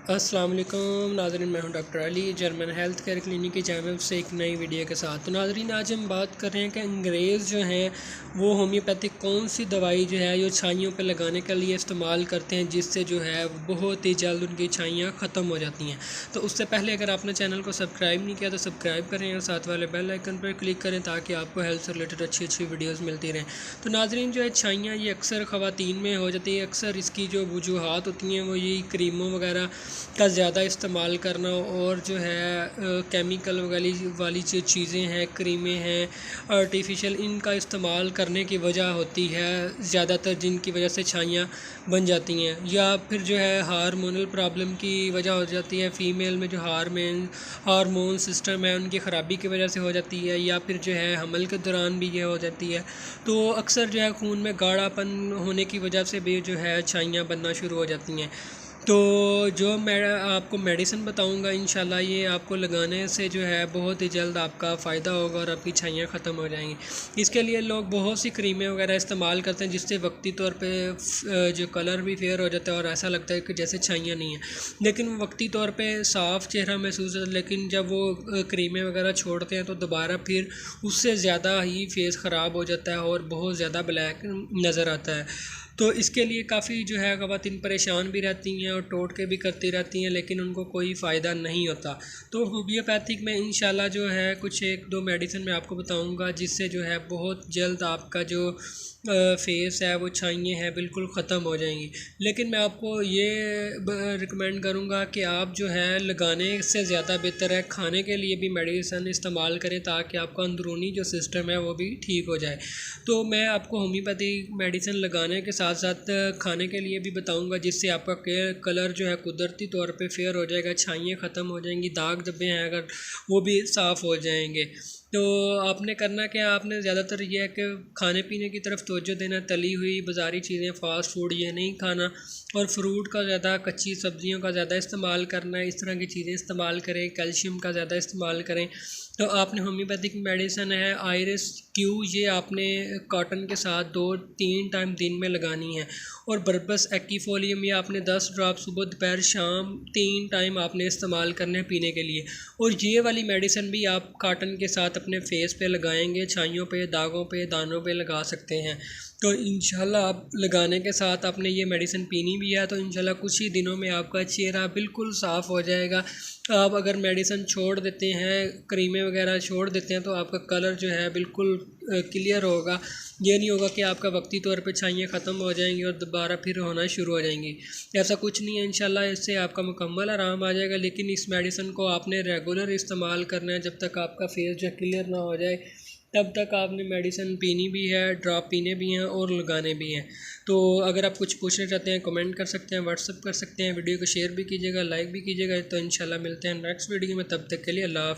अस्सलाम वालेकुम नाज़रीन, मैं हूं doctor Ali German health care clinic की जानिब से एक नई वीडियो के साथ। तो नाज़रीन, आज हम बात कर रहे हैं कि अंग्रेज़ जो हैं वो होम्योपैथिक कौन सी दवाई जो है ये छाइयों पे लगाने के लिए इस्तेमाल करते हैं, जिससे जो है बहुत ही जल्द उनकी छाइयाँ ख़त्म हो जाती हैं। तो उससे पहले अगर आपने चैनल को सब्सक्राइब नहीं किया तो सब्सक्राइब करें और साथ वाले बेल आइकन पर क्लिक करें ताकि आपको हेल्थ से रिलेटेड अच्छी अच्छी वीडियोज़ मिलती रहें। तो नाज़रीन, जो है छाइयाँ ये अक्सर ख़वातीन में हो जाती है। अक्सर इसकी जो वजूहात होती हैं वो यही क्रीमों वगैरह का ज़्यादा इस्तेमाल करना और जो है केमिकल वाली जो चीज़ें हैं, क्रीमें हैं, आर्टिफिशियल, इनका इस्तेमाल करने की वजह होती है ज़्यादातर, जिनकी वजह से छाइयाँ बन जाती हैं। या फिर जो है हार्मोनल प्रॉब्लम की वजह हो जाती है, फ़ीमेल में जो हार्मोन सिस्टम है उनकी ख़राबी की वजह से हो जाती है, या फिर जो है हमल के दौरान भी ये हो जाती है। तो अक्सर जो है खून में गाढ़ापन होने की वजह से भी जो है छाइयाँ बनना शुरू हो जाती हैं। तो जो मैं आपको मेडिसिन बताऊंगा इंशाल्लाह ये आपको लगाने से जो है बहुत ही जल्द आपका फ़ायदा होगा और आपकी छाइयाँ ख़त्म हो जाएंगी। इसके लिए लोग बहुत सी क्रीमें वगैरह इस्तेमाल करते हैं जिससे वक्ती तौर पे जो कलर भी फेयर हो जाता है और ऐसा लगता है कि जैसे छाइयाँ नहीं हैं, लेकिन वक्ती तौर पे साफ़ चेहरा महसूस होता है। लेकिन जब वो क्रीमें वगैरह छोड़ते हैं तो दोबारा फिर उससे ज़्यादा ही फेस ख़राब हो जाता है और बहुत ज़्यादा ब्लैक नज़र आता है। तो इसके लिए काफ़ी जो है ख़वातीन परेशान भी रहती हैं और टोटके भी करती रहती हैं, लेकिन उनको कोई फ़ायदा नहीं होता। तो होम्योपैथिक में इंशाल्लाह जो है कुछ एक दो मेडिसिन मैं आपको बताऊंगा जिससे जो है बहुत जल्द आपका जो फेस है वो छाइयाँ हैं बिल्कुल ख़त्म हो जाएंगी। लेकिन मैं आपको ये रिकमेंड करूँगा कि आप जो है लगाने से ज़्यादा बेहतर है खाने के लिए भी मेडिसिन इस्तेमाल करें ताकि आपका अंदरूनी जो सिस्टम है वो भी ठीक हो जाए। तो मैं आपको होम्योपैथिक मेडिसिन लगाने के साथ साथ खाने के लिए भी बताऊंगा जिससे आपका कलर जो है कुदरती तौर पे फेयर हो जाएगा, छाइयाँ ख़त्म हो जाएंगी, दाग धब्बे हैं अगर वो भी साफ़ हो जाएंगे। तो आपने करना क्या, आपने ज़्यादातर ये है कि खाने पीने की तरफ तवज्जो देना, तली हुई बाज़ारी चीज़ें, फ़ास्ट फूड ये नहीं खाना, और फ्रूट का ज़्यादा, कच्ची सब्ज़ियों का ज़्यादा इस्तेमाल करना है। इस तरह की चीज़ें इस्तेमाल करें, कैल्शियम का ज़्यादा इस्तेमाल करें। तो आपने होम्योपैथिक मेडिसिन है आयरिस क्यू, ये आपने कॉटन के साथ 2-3 टाइम दिन में लगानी है। और बर्बस एक्कीफोलियम ये आपने 10 ड्रॉप सुबह दोपहर शाम 3 टाइम आपने इस्तेमाल करने हैं पीने के लिए। और ये वाली मेडिसिन भी आप कॉटन के साथ अपने फेस पे लगाएंगे, छाइयों पे, दागों पे, दानों पे लगा सकते हैं। तो इंशाल्लाह आप लगाने के साथ आपने ये मेडिसिन पीनी भी है तो इंशाल्लाह कुछ ही दिनों में आपका चेहरा बिल्कुल साफ़ हो जाएगा। आप अगर मेडिसिन छोड़ देते हैं, क्रीमें वगैरह छोड़ देते हैं, तो आपका कलर जो है बिल्कुल क्लियर होगा। ये नहीं होगा कि आपका वक्ती तौर पे छाइयाँ ख़त्म हो जाएंगी और दोबारा फिर होना शुरू हो जाएंगी। ऐसा कुछ नहीं है, इंशाल्लाह इससे आपका मुकम्मल आराम आ जाएगा। लेकिन इस मेडिसिन को आपने रेगुलर इस्तेमाल करना है, जब तक आपका फेस जो क्लियर ना हो जाए तब तक आपने मेडिसिन पीनी भी है, ड्रॉप पीने भी हैं और लगाने भी हैं। तो अगर आप कुछ पूछना चाहते हैं कमेंट कर सकते हैं, व्हाट्सअप कर सकते हैं, वीडियो को शेयर भी कीजिएगा, लाइक भी कीजिएगा। तो इंशाल्लाह मिलते हैं नेक्स्ट वीडियो में, तब तक के लिए अल्लाह हाफ़िज़।